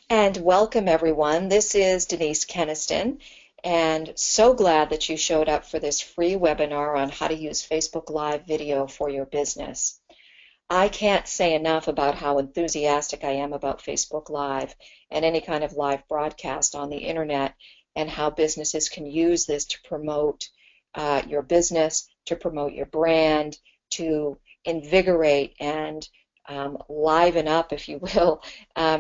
And welcome everyone. This is Denise Keniston, and so glad that you showed up for this free webinar on how to use Facebook Live video for your business. I can't say enough about how enthusiastic I am about Facebook Live and any kind of live broadcast on the internet, and how businesses can use this to promote your business, to promote your brand, to invigorate and liven up, if you will,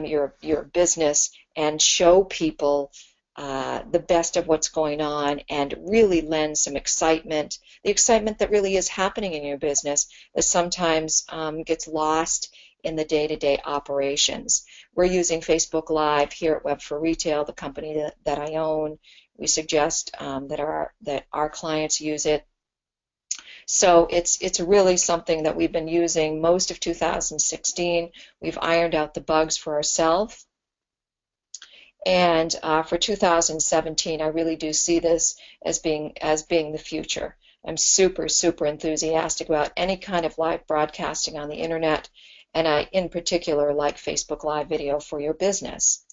your business and show people the best of what's going on and really lend some excitement, the excitement that really is happening in your business that sometimes gets lost in the day-to-day operations. We're using Facebook Live here at Web for Retail, the company that I own. We suggest that our clients use it. So it's really something that we've been using most of 2016. We've ironed out the bugs for ourselves. And for 2017, I really do see this as being the future. I'm super, super enthusiastic about any kind of live broadcasting on the internet, and I, in particular, like Facebook Live video for your business.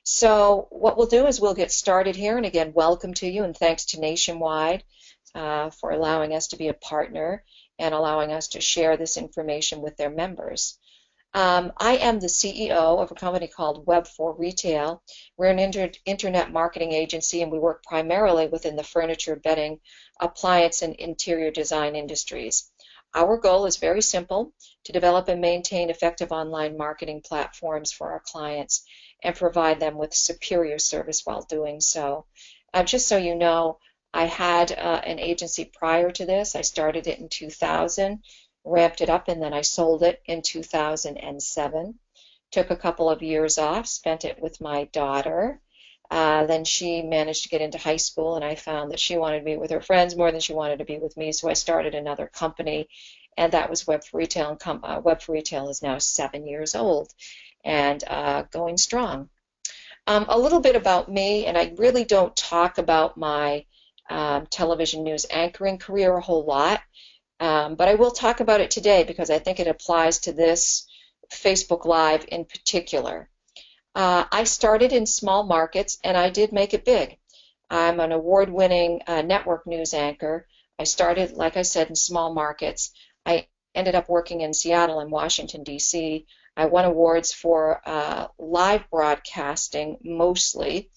So what we'll do is we'll get started here, and again, welcome to you, and thanks to Nationwide for allowing us to be a partner and allowing us to share this information with their members. I am the CEO of a company called Web for Retail. We're an internet marketing agency, and we work primarily within the furniture, bedding, appliance, and interior design industries. Our goal is very simple: to develop and maintain effective online marketing platforms for our clients and provide them with superior service while doing so. Just so you know, I had an agency prior to this. I started it in 2000, ramped it up, and then I sold it in 2007. Took a couple of years off, spent it with my daughter. Then she managed to get into high school, and I found that she wanted to be with her friends more than she wanted to be with me, so I started another company, and that was Web for Retail. And Web for Retail is now 7 years old and going strong. A little bit about me, and I really don't talk about my television news anchoring career a whole lot, but I will talk about it today because I think it applies to this Facebook Live in particular. I started in small markets, and I did make it big. I'm an award-winning network news anchor. I started, like I said, in small markets. I ended up working in Seattle and Washington, D.C. I won awards for live broadcasting mostly,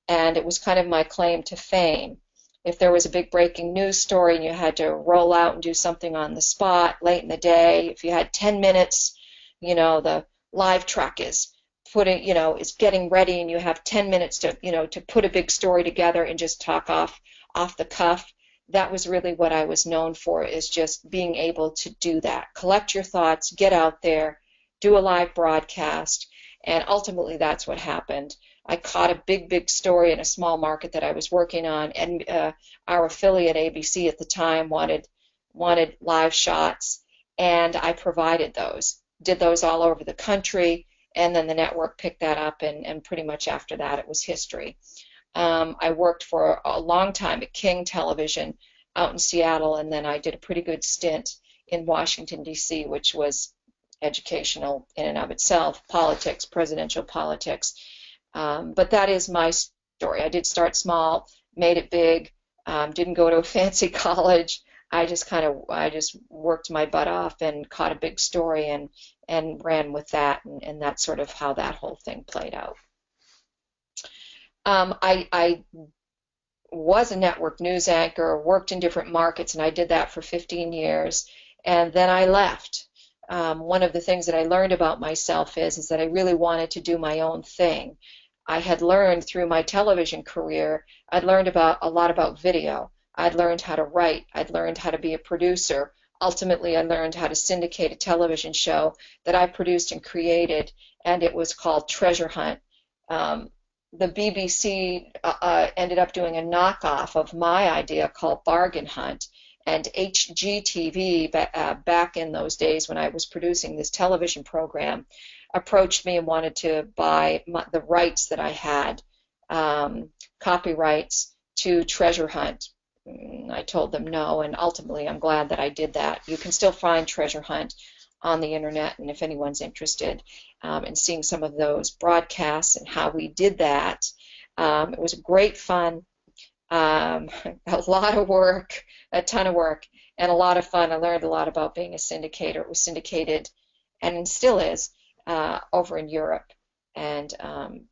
and it was kind of my claim to fame. If there was a big breaking news story and you had to roll out and do something on the spot late in the day, if you had 10 minutes, you know, the live truck is putting, you know, is getting ready, and you have 10 minutes to, you know, to put a big story together and just talk off the cuff. That was really what I was known for, is just being able to do that. Collect your thoughts, get out there, do a live broadcast, and ultimately that's what happened. I caught a big story in a small market that I was working on, and our affiliate ABC at the time wanted live shots, and I provided those. Did those all over the country, and then the network picked that up, and pretty much after that it was history. I worked for a long time at King Television out in Seattle, and then I did a pretty good stint in Washington, D.C., which was educational in and of itself, politics, presidential politics. But that is my story. I did start small, made it big, didn't go to a fancy college. I just worked my butt off and caught a big story and ran with that, and that's sort of how that whole thing played out. I was a network news anchor, worked in different markets, and I did that for 15 years, and then I left. One of the things that I learned about myself is that I really wanted to do my own thing. I had learned through my television career, I'd learned a lot about video. I'd learned how to write. I'd learned how to be a producer. Ultimately, I learned how to syndicate a television show that I produced and created, and it was called Treasure Hunt. The BBC ended up doing a knockoff of my idea called Bargain Hunt, and HGTV, back in those days when I was producing this television program, approached me and wanted to buy the rights that I had, copyrights to Treasure Hunt. I told them no, and ultimately I'm glad that I did that. You can still find Treasure Hunt on the internet, and if anyone's interested in seeing some of those broadcasts and how we did that, it was great fun, a lot of work, a ton of work, and a lot of fun. I learned a lot about being a syndicator. It was syndicated, and still is, over in Europe, and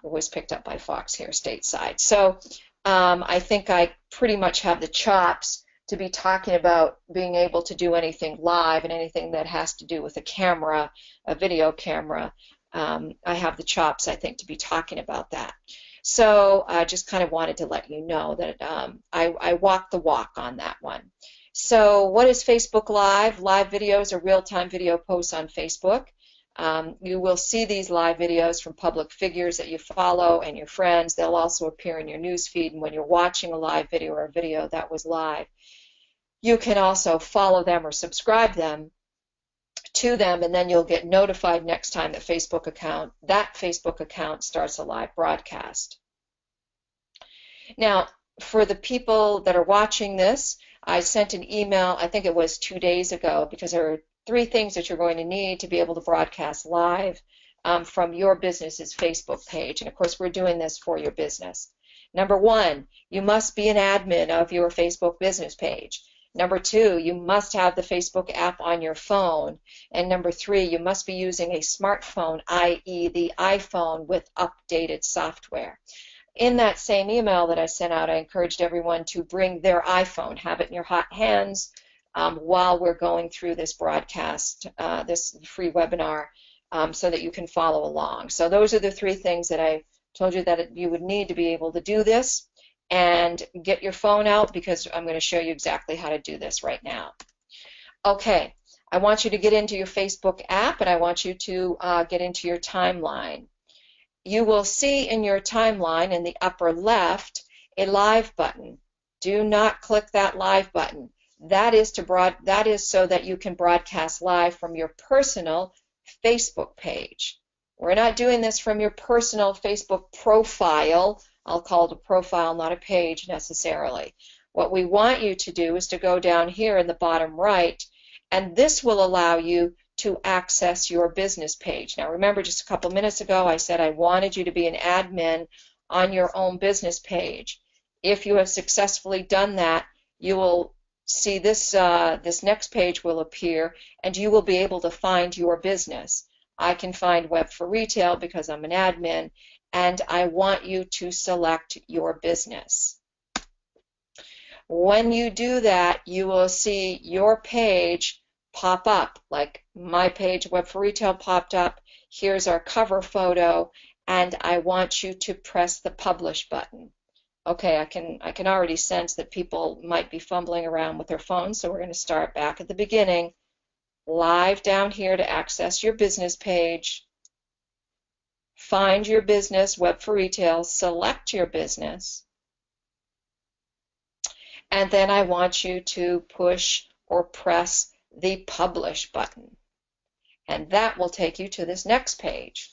was picked up by Fox here stateside. So I think I pretty much have the chops to be talking about being able to do anything live and anything that has to do with a camera, a video camera. I have the chops, I think, to be talking about that. So I just kind of wanted to let you know that I walked the walk on that one. So what is Facebook Live? Live videos are real-time video posts on Facebook. You will see these live videos from public figures that you follow and your friends. They'll also appear in your news feed, and when you're watching a live video or a video that was live, you can also follow them or subscribe to them, and then you'll get notified next time that Facebook account starts a live broadcast. Now, for the people that are watching this, I sent an email, I think it was 2 days ago, because there are 3 things that you're going to need to be able to broadcast live from your business's Facebook page. And of course, we're doing this for your business. Number 1, you must be an admin of your Facebook business page. Number 2, you must have the Facebook app on your phone. And number 3, you must be using a smartphone, i.e. the iPhone with updated software. In that same email that I sent out, I encouraged everyone to bring their iPhone, have it in your hot hands while we're going through this broadcast, this free webinar, so that you can follow along. So those are the 3 things that I told you that you would need to be able to do this. And get your phone out, because I'm going to show you exactly how to do this right now. Okay, I want you to get into your Facebook app, and I want you to get into your timeline. You will see in your timeline in the upper left a live button. Do not click that live button. That is so that you can broadcast live from your personal Facebook page. We're not doing this from your personal Facebook profile. I'll call it a profile, not a page necessarily. What we want you to do is to go down here in the bottom right, and this will allow you to access your business page. Now remember, just a couple minutes ago I said I wanted you to be an admin on your own business page. If you have successfully done that, you will see this, this next page will appear, and you will be able to find your business. I can find Web for Retail because I'm an admin, and I want you to select your business. When you do that, you will see your page pop up, like my page, Web for Retail, popped up. Here's our cover photo, and I want you to press the Publish button. Okay, I can already sense that people might be fumbling around with their phones, so we're going to start back at the beginning. Live down here to access your business page. Find your business, Web for Retail, select your business, and then I want you to push or press the Publish button, and that will take you to this next page.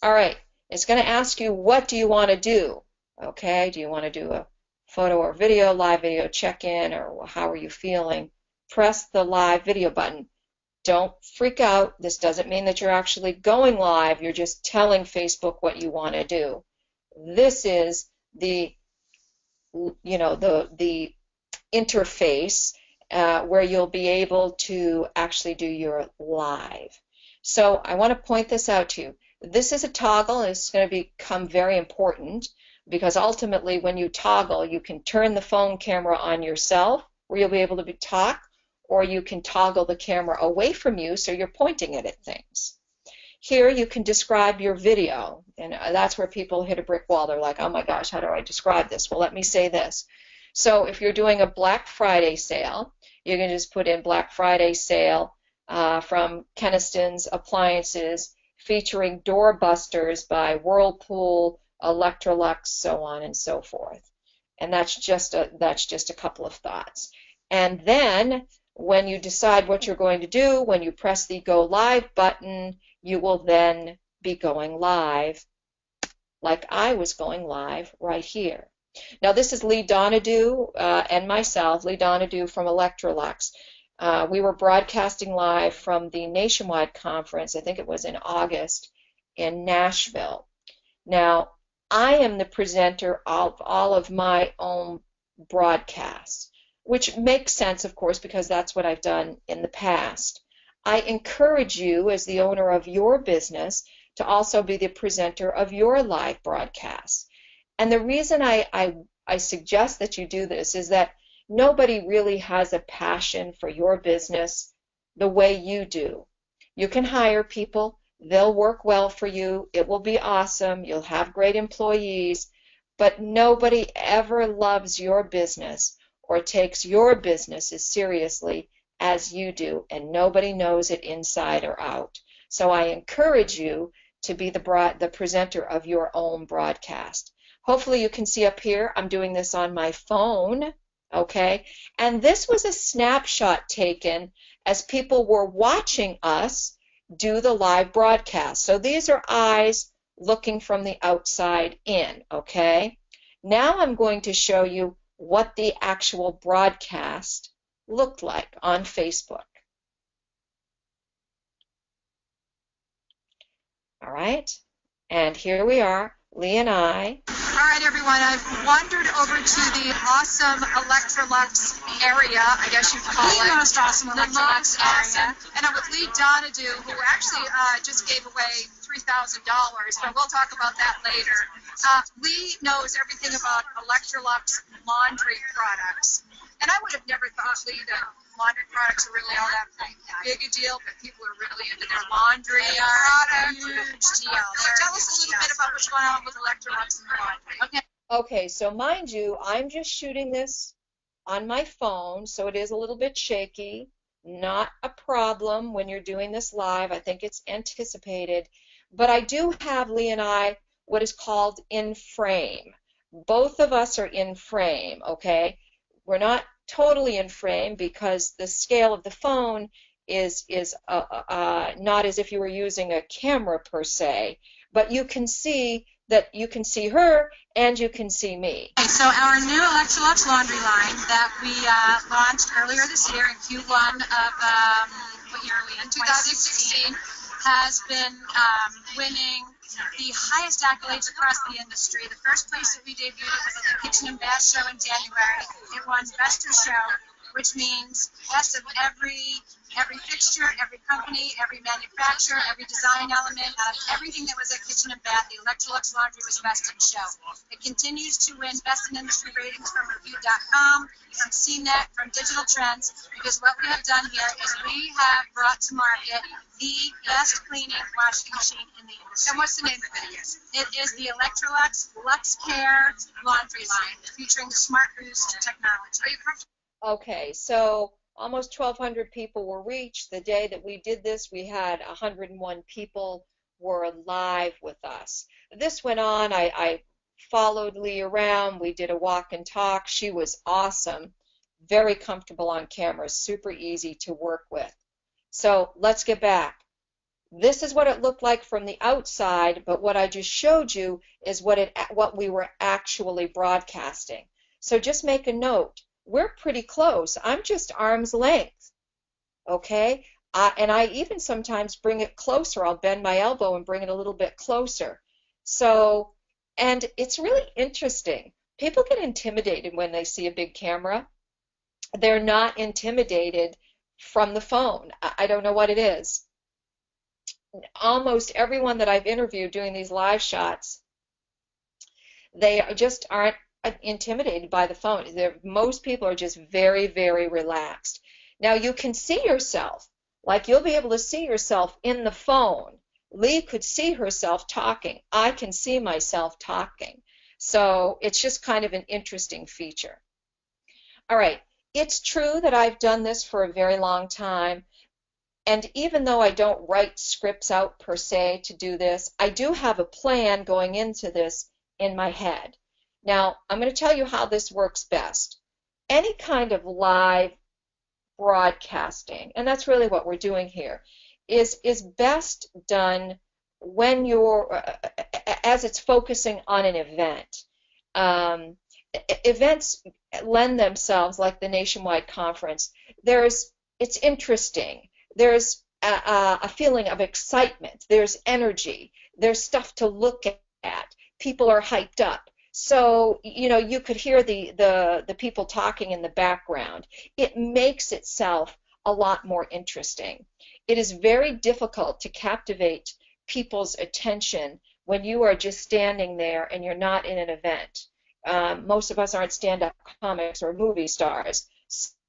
All right, it's going to ask you, what do you want to do? Okay, do you want to do a photo or video, live video check-in, or how are you feeling? Press the live video button. Don't freak out. This doesn't mean that you're actually going live. You're just telling Facebook what you want to do. This is the, the interface where you'll be able to actually do your live. So I want to point this out to you. This is a toggle, and it's going to become very important, because ultimately when you toggle, you can turn the phone camera on yourself, where you'll be able to talk, or you can toggle the camera away from you so you're pointing it at things. Here you can describe your video, and that's where people hit a brick wall. They're like, oh my gosh, how do I describe this? Well, let me say this. So if you're doing a Black Friday sale, you can just put in Black Friday sale from Keniston's Appliances, featuring doorbusters by Whirlpool, Electrolux, so on and so forth. And that's just a couple of thoughts. And then when you decide what you're going to do, when you press the Go Live button, you will then be going live, like I was going live right here. Now this is Lee Donahue and myself, Lee Donahue from Electrolux. We were broadcasting live from the Nationwide Conference, I think it was in August, in Nashville. Now, I am the presenter of all of my own broadcasts, which makes sense, of course, because that's what I've done in the past. I encourage you, as the owner of your business, to also be the presenter of your live broadcasts. And the reason I suggest that you do this is that nobody really has a passion for your business the way you do. You can hire people, they'll work well for you, it will be awesome, you'll have great employees, but nobody ever loves your business or takes your business as seriously as you do, and nobody knows it inside or out. So I encourage you to be the presenter of your own broadcast. Hopefully you can see up here, I'm doing this on my phone, okay? And this was a snapshot taken as people were watching us do the live broadcast. So these are eyes looking from the outside in, okay? Now I'm going to show you what the actual broadcast looked like on Facebook. All right, and here we are, Lee and I. All right, everyone, I've wandered over to the awesome Electrolux area, I guess you'd call it. The most awesome Electrolux area. And I'm with Lee Donahue, who actually just gave away $3,000, but we'll talk about that later. Lee knows everything about Electrolux laundry products. And I would have never thought, Lee, that laundry products are really all that big a deal, but people are really into their laundry products. Huge deal. So tell us a little bit about what's going on with Electrolux and laundry. Okay, so mind you, I'm just shooting this on my phone, so it is a little bit shaky. Not a problem when you're doing this live. I think it's anticipated. But I do have, Lee and I, what is called in frame. Both of us are in frame, okay? We're not totally in frame because the scale of the phone is not as if you were using a camera per se, but you can see that you can see her and you can see me. Okay, so our new Electrolux laundry line that we launched earlier this year in Q1 of, what year are we in? 2016, has been winning the highest accolades across the industry. The first place that we debuted it was at the Kitchen and Bath Show in January. It won Best of Show, which means best of every fixture, every company, every manufacturer, every design element, out of everything that was at Kitchen and Bath, the Electrolux laundry was best in show. It continues to win best in industry ratings from Review.com, from CNET, from Digital Trends, because what we have done here is we have brought to market the best cleaning washing machine in the industry. And what's the name of it? It is the Electrolux Lux Care laundry line, featuring the Smart Boost technology. Are you comfortable? Okay, so almost 1,200 people were reached. The day that we did this, we had 101 people were live with us. This went on. I followed Lee around. We did a walk and talk. She was awesome, very comfortable on camera, super easy to work with. So let's get back. This is what it looked like from the outside, but what I just showed you is what we were actually broadcasting. So just make a note. We're pretty close. I'm just arm's length, okay? And I even sometimes bring it closer. I'll bend my elbow and bring it a little bit closer. So, and it's really interesting. People get intimidated when they see a big camera. They're not intimidated from the phone. I don't know what it is. Almost everyone that I've interviewed doing these live shots, they just aren't intimidated by the phone. Most people are just very, very relaxed. Now you can see yourself, like you'll be able to see yourself in the phone. Lee could see herself talking. I can see myself talking. So it's just kind of an interesting feature. All right, it's true that I've done this for a very long time, and even though I don't write scripts out per se to do this, I do have a plan going into this in my head. Now, I'm going to tell you how this works best. Any kind of live broadcasting, and that's really what we're doing here, is best done when you're, as it's focusing on an event. Events lend themselves, like the Nationwide Conference, there's it's interesting. There's a feeling of excitement. There's energy. There's stuff to look at. People are hyped up. So, you know, you could hear the people talking in the background. It makes itself a lot more interesting. It is very difficult to captivate people's attention when you are just standing there and you're not in an event. Most of us aren't stand-up comics or movie stars.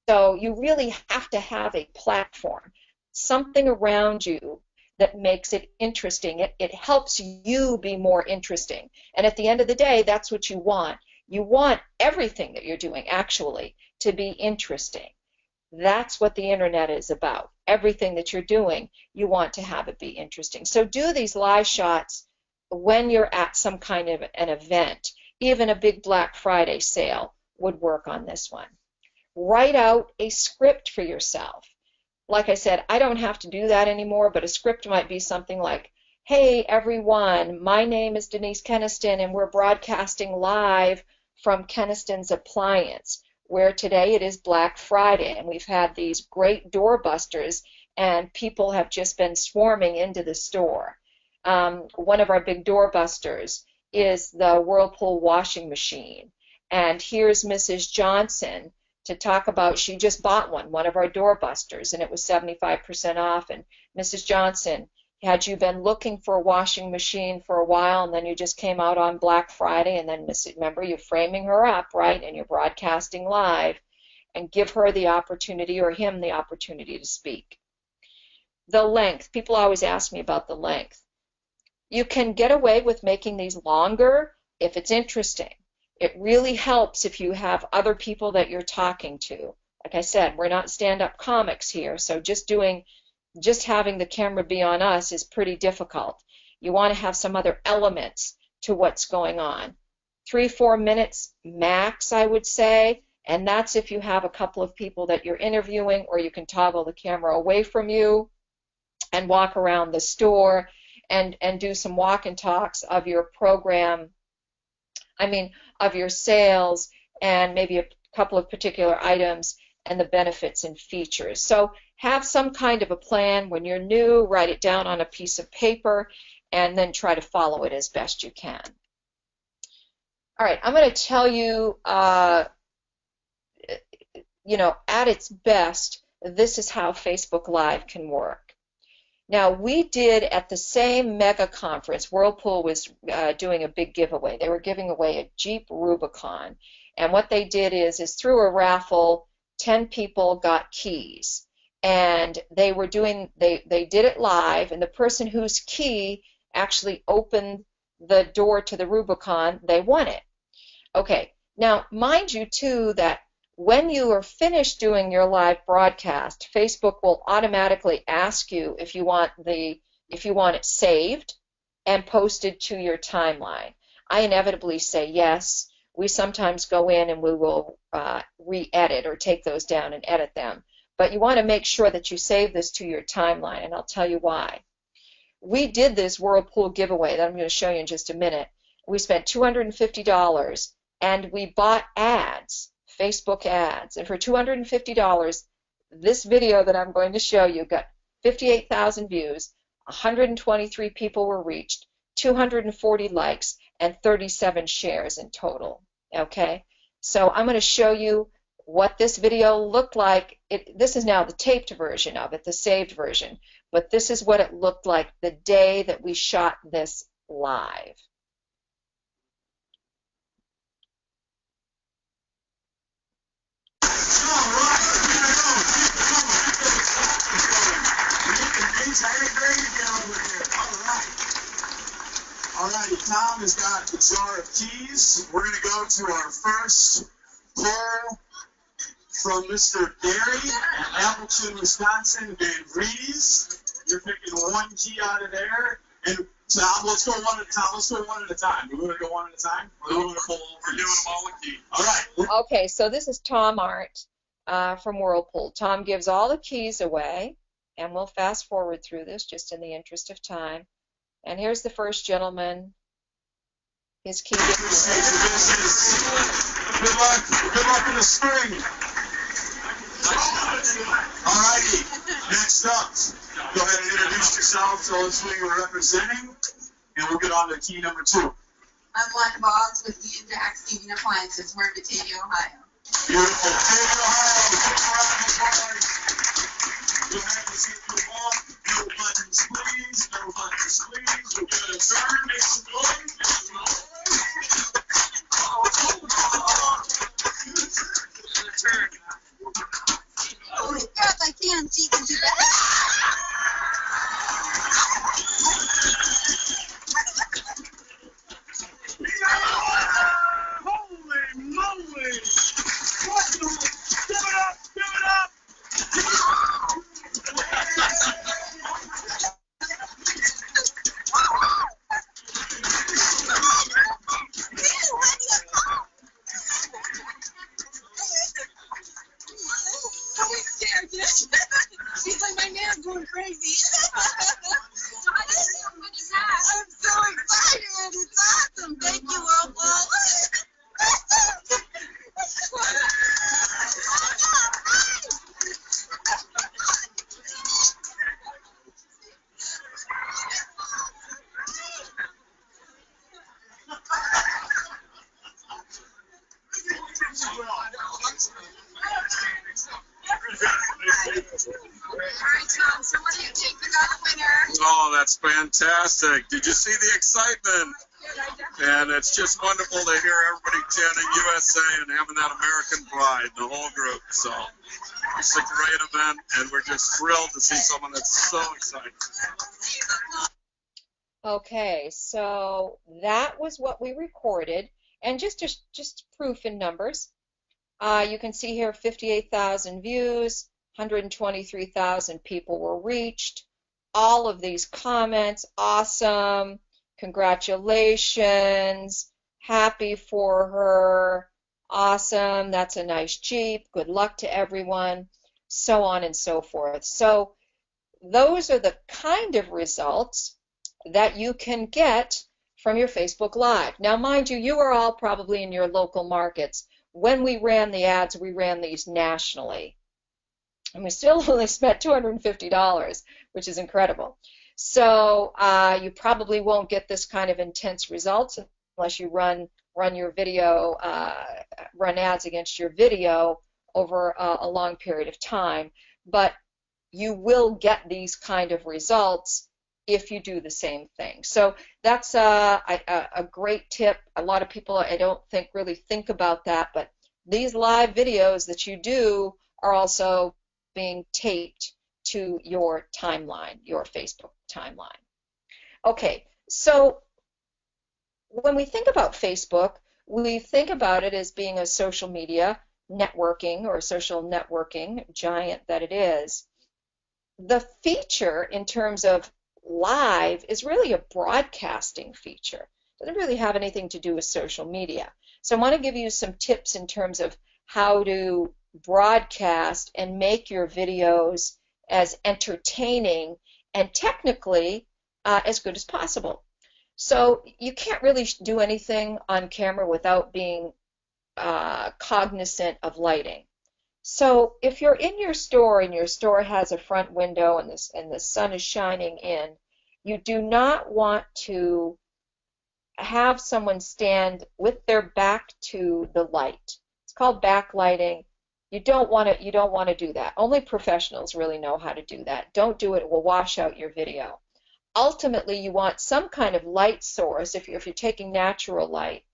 So you really have to have a platform, something around you that makes it interesting. It helps you be more interesting. And at the end of the day, that's what you want. You want everything that you're doing, actually, to be interesting. That's what the internet is about. Everything that you're doing, you want to have it be interesting. So do these live shots when you're at some kind of an event. Even a big Black Friday sale would work on this one. Write out a script for yourself. Like I said, I don't have to do that anymore, but a script might be something like, hey everyone, my name is Denise Keniston and we're broadcasting live from Keniston's Appliance, where today it is Black Friday and we've had these great doorbusters and people have just been swarming into the store. One of our big doorbusters is the Whirlpool washing machine. And here's Mrs. Johnson to talk about, she just bought one of our doorbusters, and it was 75% off. And Mrs. Johnson, had you been looking for a washing machine for a while and then you just came out on Black Friday, and then remember, you're framing her up, right, and you're broadcasting live, and give her the opportunity or him the opportunity to speak. The length, people always ask me about the length. You can get away with making these longer if it's interesting. It really helps if you have other people that you're talking to. Like I said, we're not stand-up comics here, so just having the camera be on us is pretty difficult. You want to have some other elements to what's going on. 3-4 minutes max, I would say, and that's if you have a couple of people that you're interviewing, or you can toggle the camera away from you and walk around the store and do some walk and talks of your program, of your sales, and maybe a couple of particular items and the benefits and features. So have some kind of a plan. When you're new, write it down on a piece of paper and then try to follow it as best you can. All right, I'm going to tell you, at its best, this is how Facebook Live can work. Now, we did at the same mega conference, Whirlpool was doing a big giveaway. They were giving away a Jeep Rubicon. And what they did is through a raffle, 10 people got keys. And they did it live, and the person whose key actually opened the door to the Rubicon, they won it. Okay, now mind you too that when you are finished doing your live broadcast, Facebook will automatically ask you if you want it saved and posted to your timeline. I inevitably say yes. We sometimes go in and we will re-edit or take those down and edit them. But you want to make sure that you save this to your timeline, and I'll tell you why. We did this Whirlpool giveaway that I'm going to show you in just a minute. We spent $250 and we bought ads. Facebook ads, and for $250, this video that I'm going to show you got 58,000 views, 123 people were reached, 240 likes, and 37 shares in total. Okay, so I'm going to show you what this video looked like. This is now the taped version of it, the saved version, but this is what it looked like the day that we shot this live. All right, Tom has got the jar of keys. We're going to go to our first pull from Mr. Gary in Appleton, Wisconsin, Van Vries. You're picking one key out of there. And Tom, let's go one at a time. Let's go one at a time. Do we want to go one at a time? Or we're doing them all a key. All right. Okay, so this is Tom Art from Whirlpool. Tom gives all the keys away, and we'll fast forward through this just in the interest of time. And here's the first gentleman. His key. Good luck. Good luck in the spring. All righty. Next up, go ahead and introduce yourself. Tell us who you're representing, and we'll get on to key number 2. I'm Black Boggs with the Intact Heating Appliances. We're in Batavia, Ohio. Beautiful. Batavia, Ohio. Give a round of applause. Go ahead and see if you want. No buttons, please. No buttons, please. We'll give it a turn. Make some noise. Make some noise. Holy crap, I can't see into that. Holy moly! What the? Give it up! Give it up! She's like, my man's going crazy. What is that? I'm so excited. It's awesome. Thank you, Whirlpool. All right, Tom, so what do you think? We got a winner. Oh, that's fantastic. Did you see the excitement? And it's just wonderful to hear everybody chanting USA and having that American pride, the whole group. So it's a great event, and we're just thrilled to see someone that's so excited. Okay, so that was what we recorded, and just proof in numbers. You can see here 58,000 views, 123,000 people were reached. All of these comments, awesome, congratulations, happy for her, awesome, that's a nice Jeep, good luck to everyone, so on and so forth. So those are the kind of results that you can get from your Facebook Live. Now, mind you, you are all probably in your local markets. When we ran the ads, we ran these nationally. And we still only spent $250, which is incredible. So you probably won't get this kind of intense results unless you run your video, run ads against your video over a long period of time. But you will get these kind of results if you do the same thing. So that's a great tip. A lot of people, I don't think, really think about that, but these live videos that you do are also being taped to your timeline, your Facebook timeline. Okay, so when we think about Facebook, we think about it as being a social media networking or social networking giant that it is. The feature in terms of live is really a broadcasting feature. It doesn't really have anything to do with social media. So I want to give you some tips in terms of how to broadcast and make your videos as entertaining and technically as good as possible. So you can't really do anything on camera without being cognizant of lighting. So if you're in your store and your store has a front window and the sun is shining in, you do not want to have someone stand with their back to the light. It's called backlighting. You don't want to do that. Only professionals really know how to do that. Don't do it. It will wash out your video. Ultimately, you want some kind of light source. If you're taking natural light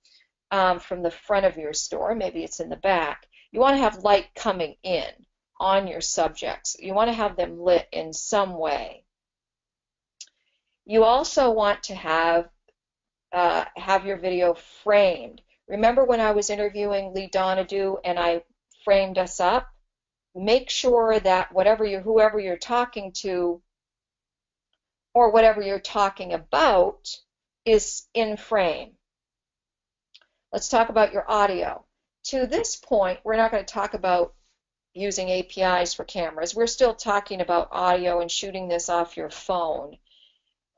from the front of your store, maybe it's in the back, you want to have light coming in on your subjects. You want to have them lit in some way. You also want to have your video framed. Remember when I was interviewing Lee Donahue and I framed us up? Make sure that whoever you're talking to or whatever you're talking about is in frame. Let's talk about your audio. To this point, we're not going to talk about using APIs for cameras. We're still talking about audio and shooting this off your phone.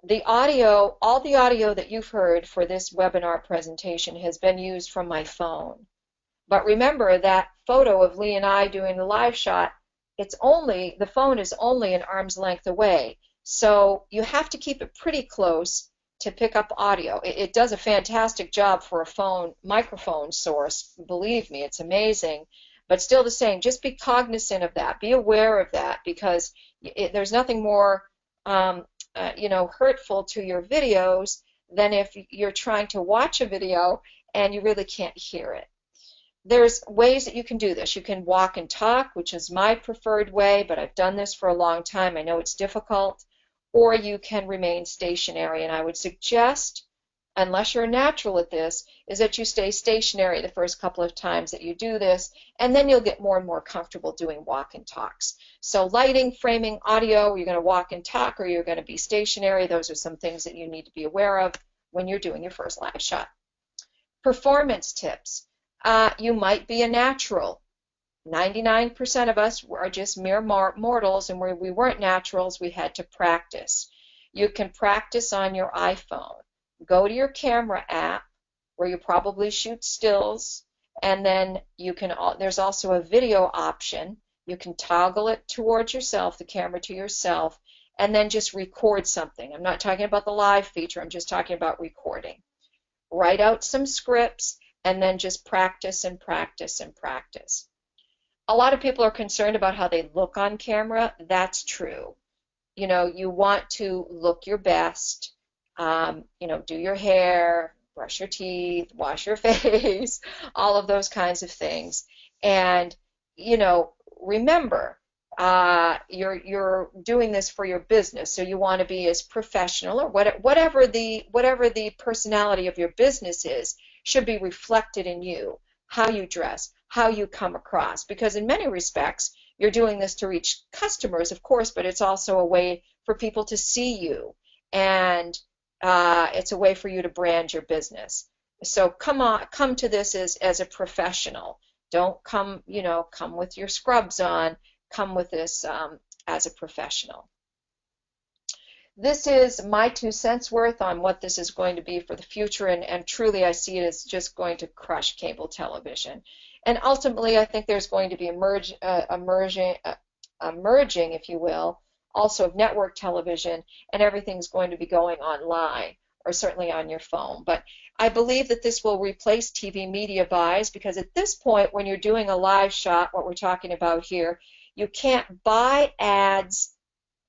The audio, all the audio that you've heard for this webinar presentation has been used from my phone. But remember that photo of Lee and I doing the live shot the phone is only an arm's length away. So you have to keep it pretty close to pick up audio. It does a fantastic job for a phone microphone source. Believe me, it's amazing. But still the same, just be cognizant of that. Be aware of that, because there's nothing more hurtful to your videos than if you're trying to watch a video and you really can't hear it. There's ways that you can do this. You can walk and talk, which is my preferred way, but I've done this for a long time. I know it's difficult. Or you can remain stationary, and I would suggest, unless you're natural at this, is that you stay stationary the first couple of times that you do this, and then you'll get more and more comfortable doing walk and talks. So lighting, framing, audio, you're going to walk and talk or you're going to be stationary. Those are some things that you need to be aware of when you're doing your first live shot. Performance tips. You might be a natural. 99% of us are just mere mortals, and where we weren't naturals, we had to practice. You can practice on your iPhone. Go to your camera app where you probably shoot stills, and then there's also a video option. You can toggle it towards yourself, the camera to yourself, and then just record something. I'm not talking about the live feature, I'm just talking about recording. Write out some scripts and then just practice and practice and practice. A lot of people are concerned about how they look on camera. That's true. You want to look your best, do your hair, brush your teeth, wash your face, all of those kinds of things. And, remember, you're doing this for your business, so you want to be as professional, or whatever the personality of your business is should be reflected in you, how you dress, how you come across, because in many respects you're doing this to reach customers, of course, but it's also a way for people to see you, and it's a way for you to brand your business. So come to this as a professional. Don't come with your scrubs on. Come with this as a professional. This is my 2 cents worth on what this is going to be for the future, and truly I see it as just going to crush cable television. And ultimately, I think there's going to be a merging, if you will, also of network television, and everything's going to be going online, or certainly on your phone. But I believe that this will replace TV media buys, because at this point, when you're doing a live shot, what we're talking about here, you can't buy ads,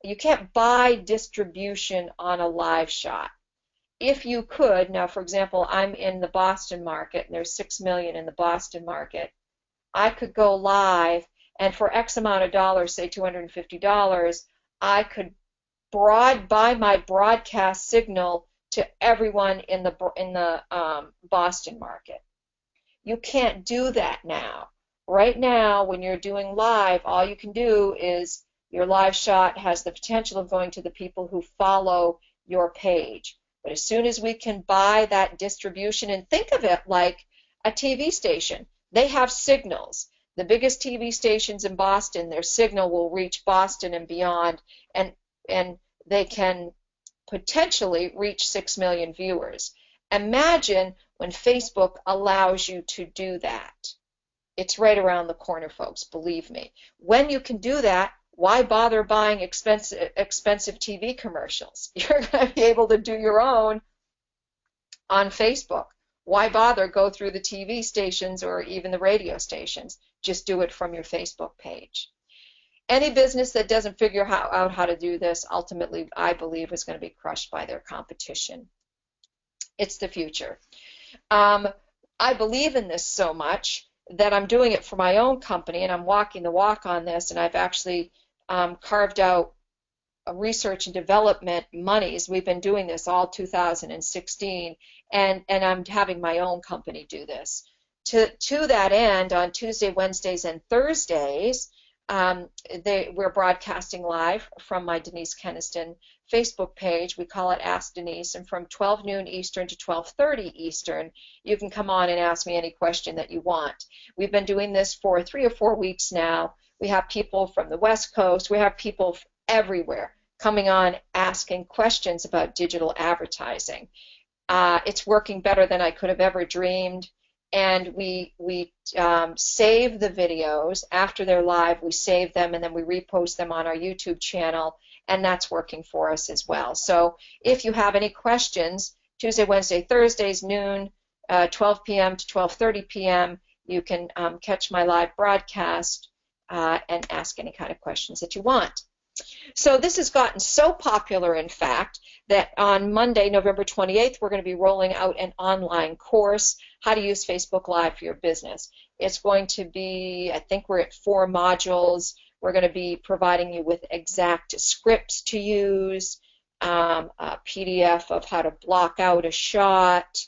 you can't buy distribution on a live shot. If you could, now for example, I'm in the Boston market, and there's 6 million in the Boston market, I could go live, and for X amount of dollars, say $250, I could buy my broadcast signal to everyone in the Boston market. You can't do that now. Right now, when you're doing live, all you can do is your live shot has the potential of going to the people who follow your page. But as soon as we can buy that distribution, and think of it like a TV station, they have signals. The biggest TV stations in Boston, their signal will reach Boston and beyond, and they can potentially reach 6 million viewers. Imagine when Facebook allows you to do that. It's right around the corner, folks, believe me. When you can do that, why bother buying expensive TV commercials? You're going to be able to do your own on Facebook. Why bother go through the TV stations or even the radio stations? Just do it from your Facebook page. Any business that doesn't figure out how to do this, ultimately, I believe, is going to be crushed by their competition. It's the future. I believe in this so much that I'm doing it for my own company, and I'm walking the walk on this, and I've actually carved out research and development monies. We've been doing this all 2016, and I'm having my own company do this. To that end, on Tuesday, Wednesdays, and Thursdays, we're broadcasting live from my Denise Kenniston Facebook page. We call it Ask Denise, and from 12 noon Eastern to 12:30 Eastern, you can come on and ask me any question that you want. We've been doing this for 3 or 4 weeks now. We have people from the West Coast. We have people everywhere coming on asking questions about digital advertising. It's working better than I could have ever dreamed. and we save the videos after they're live. We save them and then we repost them on our YouTube channel, and that's working for us as well. So if you have any questions, Tuesday, Wednesday, Thursdays, noon, 12 p.m. to 12:30 p.m., you can catch my live broadcast and ask any kind of questions that you want. So this has gotten so popular, in fact, that on Monday, November 28th, we're going to be rolling out an online course, How to Use Facebook Live for Your Business. It's going to be, I think we're at 4 modules. We're going to be providing you with exact scripts to use, a PDF of how to block out a shot,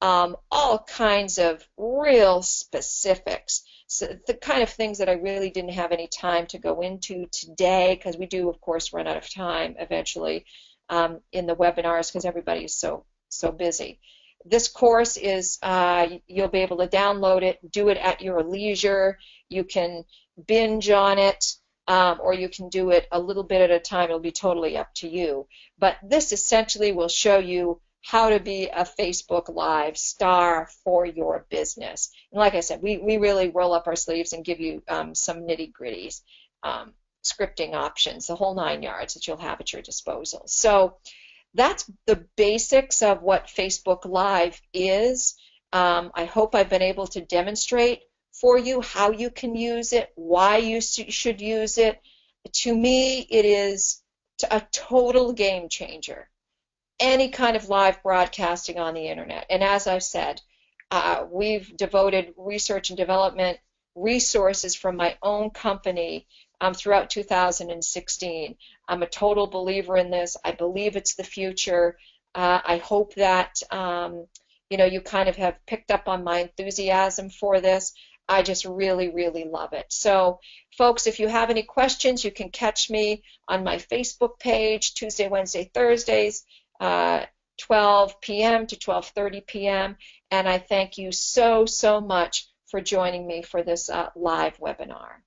all kinds of real specifics. So the kind of things that I really didn't have any time to go into today, because we do, of course, run out of time eventually in the webinars because everybody is so busy. This course is, you'll be able to download it, do it at your leisure. You can binge on it, or you can do it a little bit at a time. It'll be totally up to you. But this essentially will show you how to be a Facebook Live star for your business. And like I said, we really roll up our sleeves and give you some nitty-gritties, scripting options, the whole 9 yards that you'll have at your disposal. So that's the basics of what Facebook Live is. I hope I've been able to demonstrate for you how you can use it, why you should use it. To me, it is a total game changer. Any kind of live broadcasting on the internet. And as I've said, we've devoted research and development resources from my own company throughout 2016. I'm a total believer in this. I believe it's the future. I hope that you kind of have picked up on my enthusiasm for this. I just really, really love it. So, folks, if you have any questions, you can catch me on my Facebook page Tuesday, Wednesday, Thursdays, 12 p.m. to 12:30 p.m. And I thank you so much for joining me for this live webinar.